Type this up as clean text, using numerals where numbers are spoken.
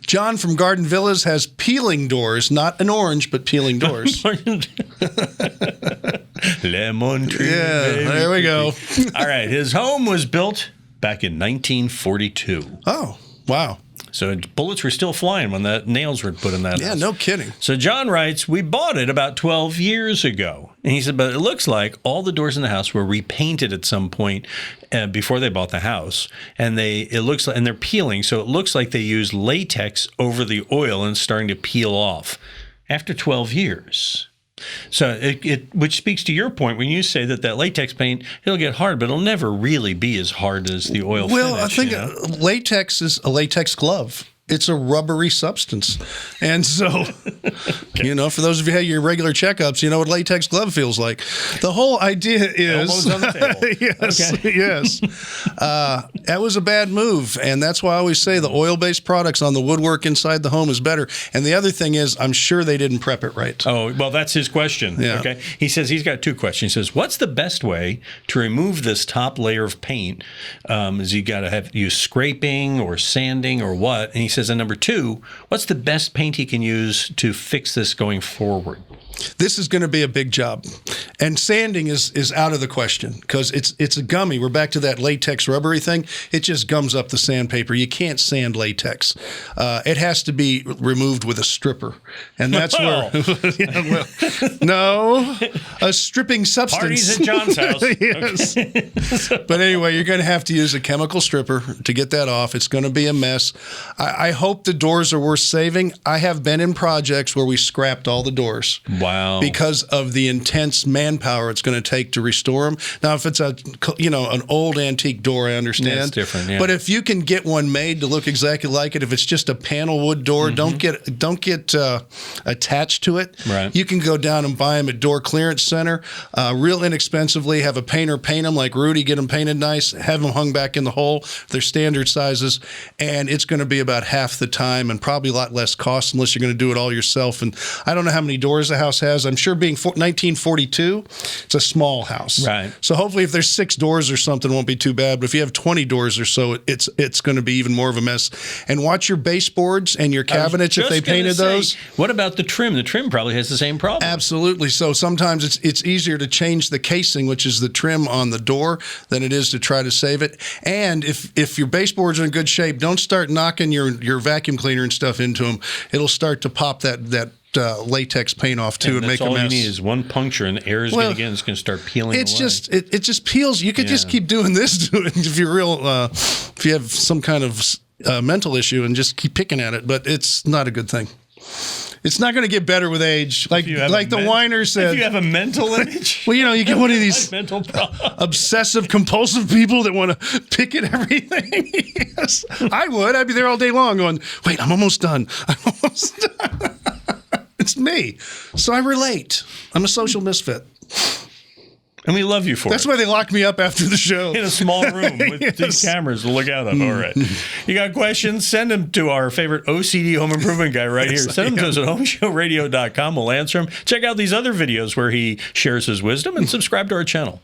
John from Garden Villas has peeling doors, not an orange, but peeling doors. Lemon tree. Yeah, baby. there we go. All right. His home was built back in 1942. Oh, wow. So bullets were still flying when the nails were put in that Yeah, house. no kidding. So John writes, we bought it about 12 years ago. And he said, but it looks like all the doors in the house were repainted at some point before they bought the house. And it looks like, and they're peeling. So it looks like they used latex over the oil and it's starting to peel off after 12 years. So which speaks to your point when you say that latex paint, it'll get hard, but it'll never really be as hard as the oil finish. Well, I think latex is a latex glove. It's a rubbery substance. And so, you know, for those of you who have your regular checkups, you know what latex glove feels like. The whole idea is... Elbows on the table. Yes, okay. Yes. That was a bad move. And that's why I always say the oil-based products on the woodwork inside the home is better. And the other thing is, I'm sure they didn't prep it right. Oh, well, that's his question. Yeah. Okay. He says he's got two questions. He says, what's the best way to remove this top layer of paint? Is you got to use scraping or sanding or what? And he says, and number two, what's the best paint he can use to fix this going forward? This is going to be a big job. And sanding is out of the question because it's a gummy. We're back to that latex rubbery thing. It just gums up the sandpaper. You can't sand latex. It has to be removed with a stripper. And that's where... Yeah, well, no, a stripping substance. Parties at John's house. Yes. Okay. But anyway, you're going to have to use a chemical stripper to get that off. It's going to be a mess. I hope the doors are worth saving. I have been in projects where we scrapped all the doors. Wow. Because of the intense manpower it's going to take to restore them. Now, if it's an old antique door, I understand. Yeah, it's different, yeah. But if you can get one made to look exactly like it, if it's just a panel wood door, don't get attached to it. Right. You can go down and buy them at Door Clearance Center, real inexpensively. Have a painter paint them like Rudy, get them painted nice, have them hung back in the hole. They're standard sizes, and it's going to be about half the time and probably a lot less cost unless you're going to do it all yourself. And I don't know how many doors the house has. I'm sure being 1942, it's a small house. Right. So hopefully if there's 6 doors or something, it won't be too bad. But if you have 20 doors or so, it's going to be even more of a mess. And watch your baseboards and your cabinets if they painted those. What about the trim? The trim probably has the same problem. Absolutely. So sometimes it's easier to change the casing, which is the trim on the door, than it is to try to save it. And if your baseboards are in good shape, don't start knocking your vacuum cleaner and stuff into them. It'll start to pop that latex paint off too and make a mess. All you need is one puncture, and the air is going to start peeling. It's away. just it just peels. You could just keep doing this to it if you're if you have some kind of mental issue and just keep picking at it. But it's not a good thing. It's not going to get better with age, like the whiner said. If you have a mental image, well, you get one of these mental obsessive compulsive people that want to pick at everything. Yes, I would. I'd be there all day long going, "Wait, I'm almost done. I'm almost done." It's me. So I relate. I'm a social misfit. And we love you for That's it. why they locked me up after the show. In a small room with these cameras to look out of. All right. You got questions? Send them to our favorite OCD home improvement guy right here. Send them to us at HomeShowRadio.com. We'll answer them. Check out these other videos where he shares his wisdom and subscribe to our channel.